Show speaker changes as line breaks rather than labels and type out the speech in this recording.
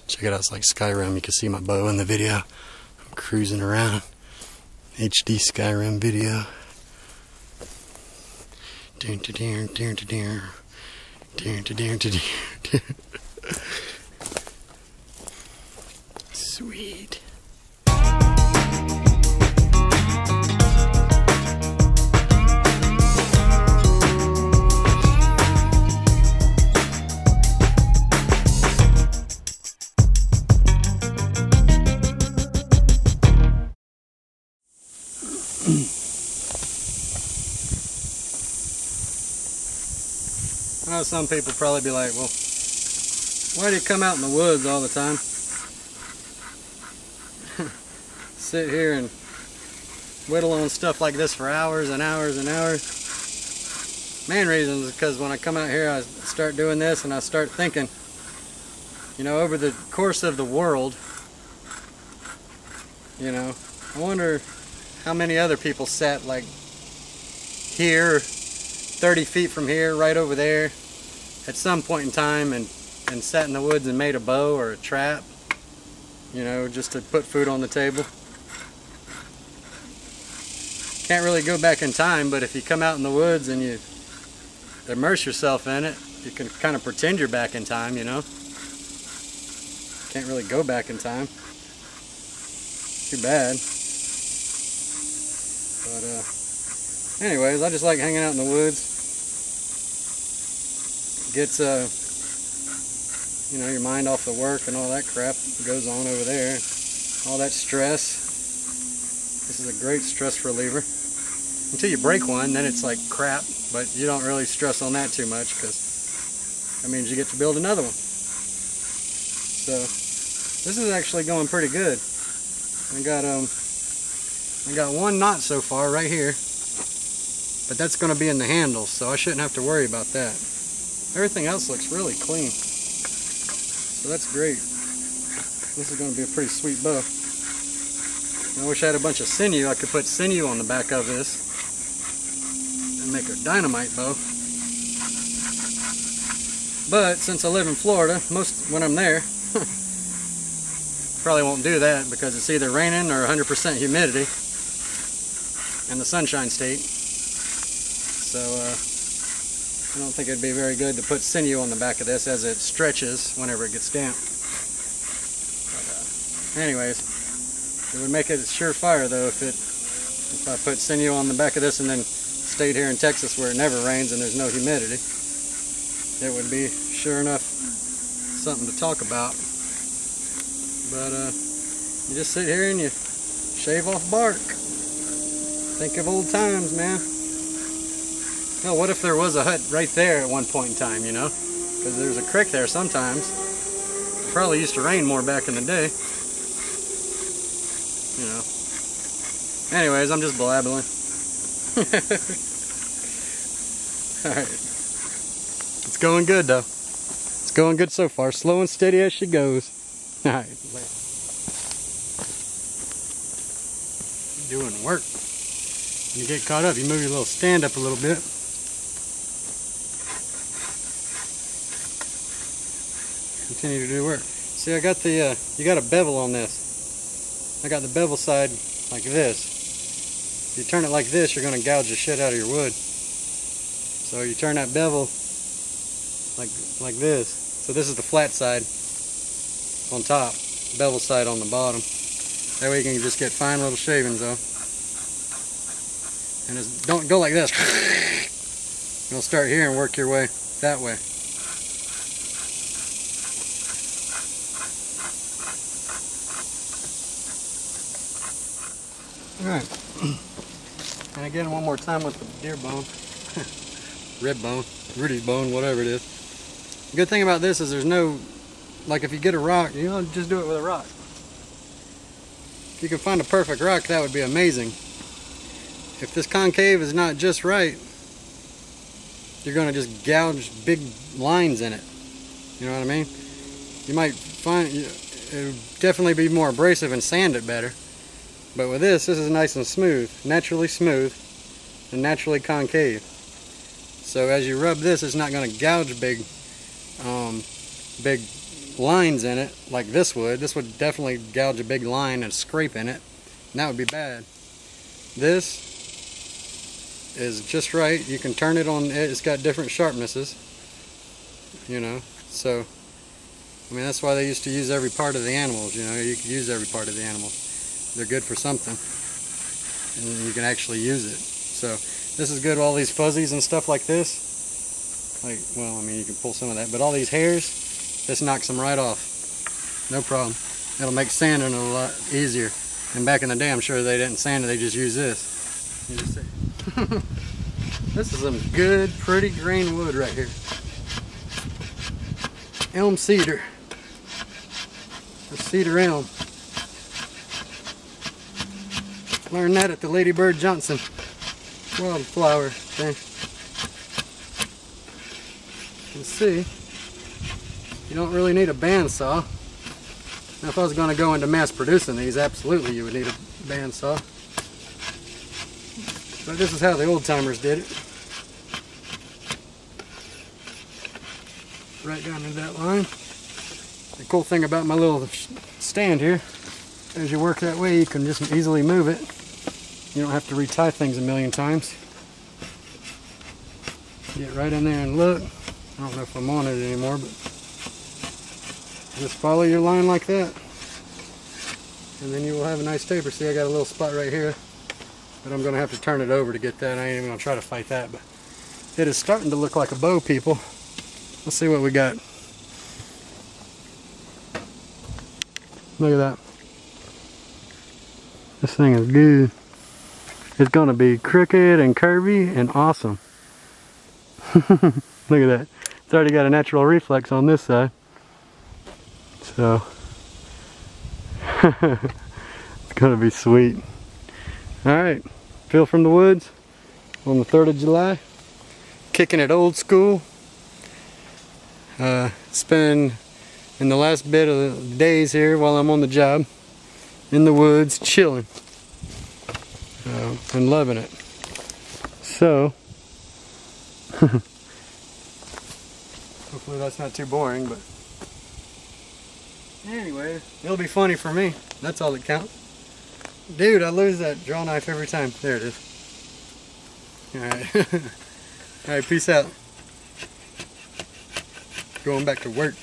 Check it out, it's like Skyrim. You can see my bow in the video. I'm cruising around. HD Skyrim video. Sweet. I know some people probably be like, well, why do you come out in the woods all the time? Sit here and whittle on stuff like this for hours and hours and hours. Main reason is because when I come out here I start doing this and I start thinking, you know, over the course of the world, you know, I wonder how many other people sat like here, 30 feet from here, right over there, at some point in time and sat in the woods and made a bow or a trap, you know, just to put food on the table. Can't really go back in time, but if you come out in the woods and you immerse yourself in it, you can kind of pretend you're back in time, you know. Can't really go back in time. Too bad. But anyways, I just like hanging out in the woods. Gets you know, your mind off the work and all that crap that goes on over there. All that stress. This is a great stress reliever. Until you break one, then it's like crap, but you don't really stress on that too much because that means you get to build another one. So this is actually going pretty good. I got one knot so far right here, but that's going to be in the handle, so I shouldn't have to worry about that. Everything else looks really clean, so that's great. This is going to be a pretty sweet bow. I wish I had a bunch of sinew. I could put sinew on the back of this and make a dynamite bow. But since I live in Florida, when I'm there, probably won't do that because it's either raining or 100% humidity in the Sunshine State. So I don't think it'd be very good to put sinew on the back of this as it stretches whenever it gets damp. But, anyways, it would make it surefire though if I put sinew on the back of this and then stayed here in Texas where it never rains and there's no humidity. It would be sure enough something to talk about. But you just sit here and you shave off bark. Think of old times, man. Well, what if there was a hut right there at one point in time, you know? Because there's a creek there sometimes. It probably used to rain more back in the day. You know. Anyways, I'm just blabbling. Alright. It's going good though. It's going good so far. Slow and steady as she goes. Alright. Doing work. When you get caught up, you move your little stand up a little bit. Continue to do work. See, I got the, you got a bevel on this. I got the bevel side like this. If you turn it like this, you're going to gouge the shit out of your wood. So you turn that bevel like this. So this is the flat side on top, bevel side on the bottom. That way you can just get fine little shavings off. And just don't go like this. You'll start here and work your way that way. Alright. And again, one more time with the deer bone. Rib bone, Rudy's bone, whatever it is. The good thing about this is there's no, like if you get a rock, you know, just do it with a rock. If you can find a perfect rock, that would be amazing. If this concave is not just right, you're going to just gouge big lines in it. You know what I mean? You might find, it would definitely be more abrasive and sand it better. But with this is nice and smooth, naturally smooth and naturally concave. So as you rub this, it's not going to gouge big lines in it, like this would definitely gouge a big line and scrape in it, and that would be bad. This is just right. You can turn it on, it's got different sharpnesses, you know, so I mean that's why they used to use every part of the animals, you know, you could use every part of the animals. They're good for something, and you can actually use it. So this is good, all these fuzzies and stuff like this, like, well, I mean you can pull some of that, but all these hairs, this knocks them right off, no problem. It'll make sanding a lot easier, and back in the day I'm sure they didn't sand it, they just used this. You just see. This is some good, pretty grain wood right here. Elm Cedar. The cedar elm. Learned that at the Lady Bird Johnson wildflower thing. You can see, you don't really need a bandsaw. Now if I was going to go into mass producing these, absolutely you would need a bandsaw. But this is how the old timers did it. Right down into that line. The cool thing about my little stand here, as you work that way, you can just easily move it. You don't have to retie things a million times. Get right in there and look. I don't know if I'm on it anymore, but just follow your line like that. And then you will have a nice taper. See, I got a little spot right here. But I'm going to have to turn it over to get that. I ain't even going to try to fight that. But it is starting to look like a bow, people. Let's see what we got. Look at that. This thing is good. It's going to be crooked and curvy and awesome. Look at that. It's already got a natural reflex on this side. So, it's going to be sweet. Alright, Phil from the Woods on the 3rd of July, kicking it old school. Spending in the last bit of the days here while I'm on the job in the woods, chilling and loving it. So, hopefully that's not too boring, but anyway, it'll be funny for me. That's all that counts. Dude, I lose that draw knife every time. There it is. Alright. Alright, peace out. Going back to work.